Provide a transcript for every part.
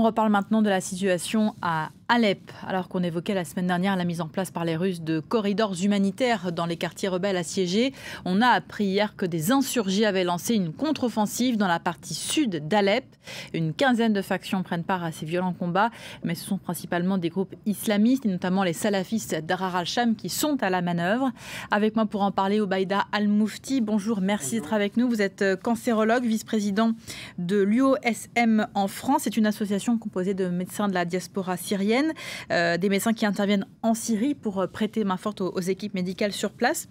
On reparle maintenant de la situation à Alep, alors qu'on évoquait la semaine dernière la mise en place par les Russes de corridors humanitaires dans les quartiers rebelles assiégés. On a appris hier que des insurgés avaient lancé une contre-offensive dans la partie sud d'Alep. Une quinzaine de factions prennent part à ces violents combats, mais ce sont principalement des groupes islamistes, et notamment les salafistes d'Ahrar al-Sham qui sont à la manœuvre. Avec moi pour en parler, Obaïda Al-Moufti. Bonjour, merci d'être avec nous. Vous êtes cancérologue, vice-président de l'UOSM en France. C'est une association composée de médecins de la diaspora syrienne, des médecins qui interviennent en Syrie pour prêter main forte aux équipes médicales sur place.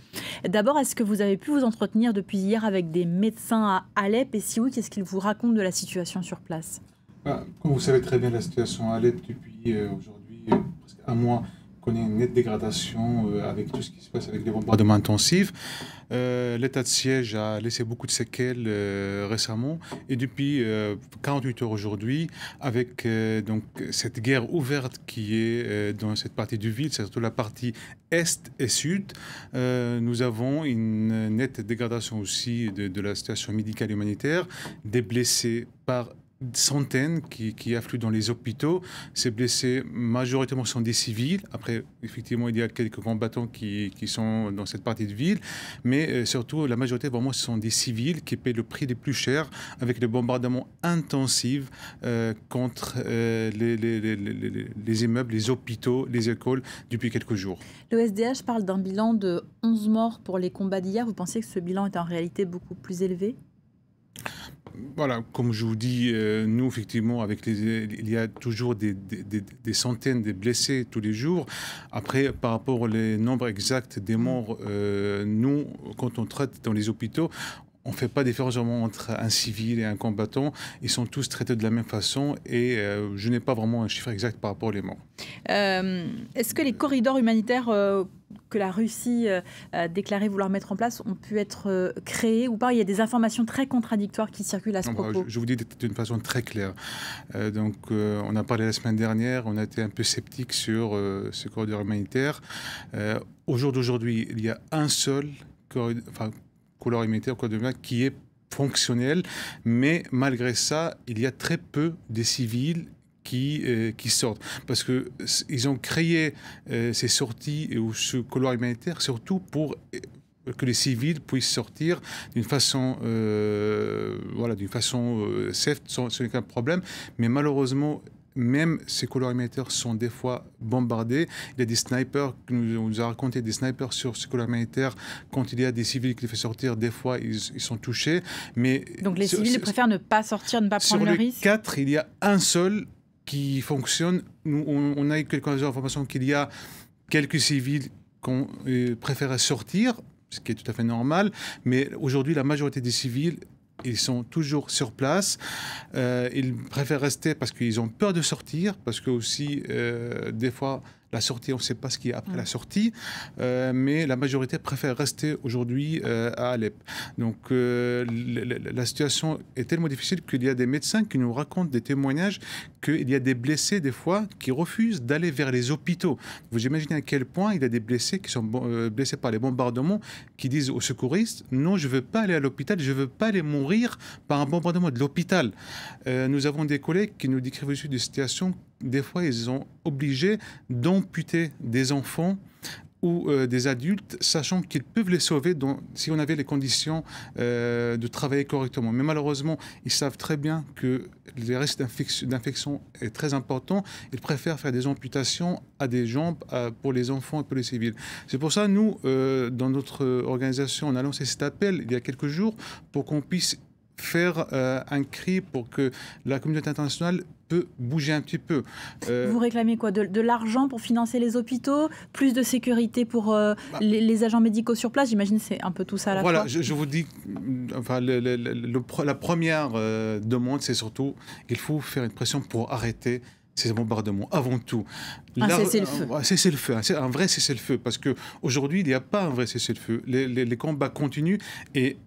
D'abord, est-ce que vous avez pu vous entretenir depuis hier avec des médecins à Alep? Et si oui, qu'est-ce qu'ils vous racontent de la situation sur place? Comme vous savez très bien, la situation à Alep depuis aujourd'hui presque un mois connaît une nette dégradation avec tout ce qui se passe avec les bombardements intensifs. L'état de siège a laissé beaucoup de séquelles récemment et depuis 48 heures aujourd'hui, avec donc cette guerre ouverte qui est dans cette partie du ville, c'est surtout la partie est et sud, nous avons une nette dégradation aussi de la situation médicale et humanitaire, des blessés par centaines qui affluent dans les hôpitaux. Ces blessés, majoritairement, sont des civils. Après, effectivement, il y a quelques combattants qui sont dans cette partie de ville. Mais surtout, la majorité, vraiment, ce sont des civils qui paient le prix le plus cher avec les bombardements intensifs contre les immeubles, les hôpitaux, les écoles depuis quelques jours. Le SDH parle d'un bilan de 11 morts pour les combats d'hier. Vous pensez que ce bilan est en réalité beaucoup plus élevé ? Voilà, comme je vous dis, nous, effectivement, il y a toujours des centaines de blessés tous les jours. Après, par rapport au nombre exact des morts, nous, quand on traite dans les hôpitaux, on ne fait pas différence entre un civil et un combattant. Ils sont tous traités de la même façon et je n'ai pas vraiment un chiffre exact par rapport aux morts. Est-ce que les corridors humanitaires que la Russie a déclaré vouloir mettre en place ont pu être créés ou pas? Il y a des informations très contradictoires qui circulent à ce propos. Je vous dis d'une façon très claire. On a parlé la semaine dernière, on a été un peu sceptique sur ce corridor humanitaire. Au jour d'aujourd'hui, il y a un seul couloir humanitaire qui est fonctionnel, mais malgré ça, il y a très peu de civils qui sortent. Parce qu'ils ont créé ces sorties ou ce couloir humanitaire surtout pour que les civils puissent sortir d'une façon, safe, sans aucun problème. Mais malheureusement, même ces couloirs humanitaires sont des fois bombardés. Il y a des snipers, on nous a raconté des snipers sur ces couloirs humanitaires. Quand il y a des civils qui les font sortir, des fois, ils sont touchés. Mais donc les civils préfèrent ne pas sortir, ne pas prendre le risque? Sur les 4, il y a un seul qui fonctionne. Nous, on a eu quelques informations qu'il y a quelques civils qui préfèrent sortir, ce qui est tout à fait normal. Mais aujourd'hui, la majorité des civils, ils sont toujours sur place. Ils préfèrent rester parce qu'ils ont peur de sortir, parce que aussi, des fois, la sortie, on ne sait pas ce qu'il y a après la sortie, mais la majorité préfère rester aujourd'hui à Alep. Donc la situation est tellement difficile qu'il y a des médecins qui nous racontent des témoignages qu'il y a des blessés des fois qui refusent d'aller vers les hôpitaux. Vous imaginez à quel point il y a des blessés qui sont blessés par les bombardements qui disent aux secouristes: non, je ne veux pas aller à l'hôpital, je ne veux pas aller mourir par un bombardement de l'hôpital. Nous avons des collègues qui nous décrivent aussi des situations. Des fois, ils sont obligés d'amputer des enfants ou des adultes, sachant qu'ils peuvent les sauver si on avait les conditions de travailler correctement. Mais malheureusement, ils savent très bien que le risque d'infection est très important. Ils préfèrent faire des amputations à des jambes pour les enfants et pour les civils. C'est pour ça, nous, dans notre organisation, on a lancé cet appel il y a quelques jours pour qu'on puisse faire un cri pour que la communauté internationale peut bouger un petit peu. Vous réclamez quoi? De l'argent pour financer les hôpitaux, plus de sécurité pour les agents médicaux sur place? J'imagine que c'est un peu tout ça à la fois. Voilà, je vous dis, la première demande, c'est surtout qu'il faut faire une pression pour arrêter ces bombardements, avant tout. Cessez-le-feu. Cessez-le-feu, un vrai cessez-le-feu, parce qu'aujourd'hui, il n'y a pas un vrai cessez-le-feu. Les combats continuent et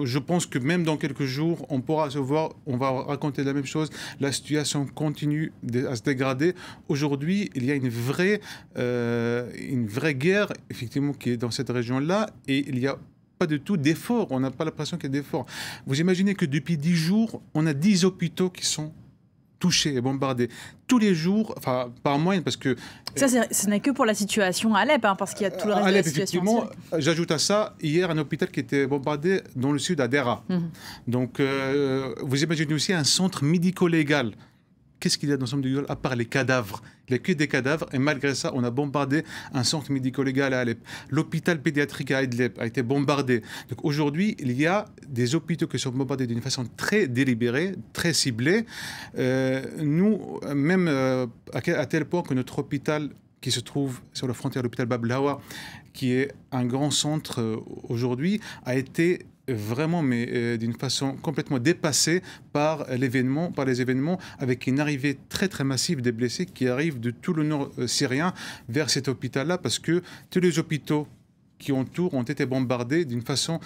je pense que même dans quelques jours, on pourra se voir, on va raconter la même chose. La situation continue à se dégrader. Aujourd'hui, il y a une vraie guerre, effectivement, qui est dans cette région-là, et il n'y a pas du tout d'effort. On n'a pas l'impression qu'il y a d'effort. Vous imaginez que depuis 10 jours, on a 10 hôpitaux qui sont touchés et bombardés tous les jours, enfin par moyenne, parce que... Ça, ce n'est que pour la situation à Alep, hein, parce qu'il y a tout le reste Alep, de la situation. Effectivement, j'ajoute à ça, hier, un hôpital qui était bombardé dans le sud, à Dera. Donc, vous imaginez aussi un centre médico-légal. Qu'est-ce qu'il y a dans le centre médico-légal à part les cadavres? Il n'y a que des cadavres, et malgré ça, on a bombardé un centre médico-légal à Alep. L'hôpital pédiatrique à Idlib a été bombardé. Donc aujourd'hui, il y a des hôpitaux qui sont bombardés d'une façon très délibérée, très ciblée. Nous, même à tel point que notre hôpital qui se trouve sur la frontière, l'hôpital Bab el Hawa, qui est un grand centre aujourd'hui, a été vraiment, mais d'une façon complètement dépassée par les événements, avec une arrivée très très massive des blessés qui arrivent de tout le nord syrien vers cet hôpital-là, parce que tous les hôpitaux qui entourent ont été bombardés d'une façon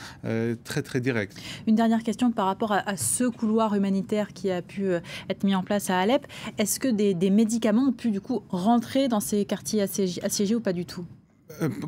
très très directe. Une dernière question par rapport à ce couloir humanitaire qui a pu être mis en place à Alep. Est-ce que des médicaments ont pu du coup rentrer dans ces quartiers assiégés ou pas du tout ?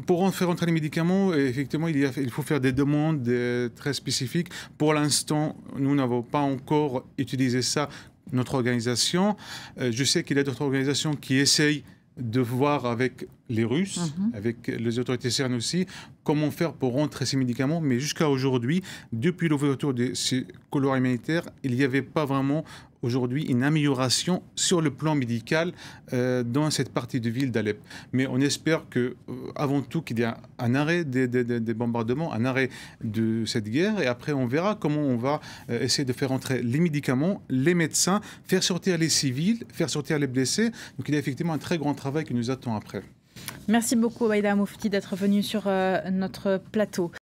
Pour faire entrer les médicaments, effectivement, il faut faire des demandes très spécifiques. Pour l'instant, nous n'avons pas encore utilisé ça, notre organisation. Je sais qu'il y a d'autres organisations qui essayent de voir avec les Russes, avec les autorités syriennes aussi, comment faire pour rentrer ces médicaments. Mais jusqu'à aujourd'hui, depuis l'ouverture de ces couloirs humanitaires, il n'y avait pas vraiment aujourd'hui une amélioration sur le plan médical dans cette partie de ville d'Alep. Mais on espère que, avant tout, qu'il y a un arrêt des bombardements, un arrêt de cette guerre, et après on verra comment on va essayer de faire entrer les médicaments, les médecins, faire sortir les civils, faire sortir les blessés. Donc il y a effectivement un très grand travail qui nous attend après. Merci beaucoup, Baïda Moufti, d'être venu sur notre plateau.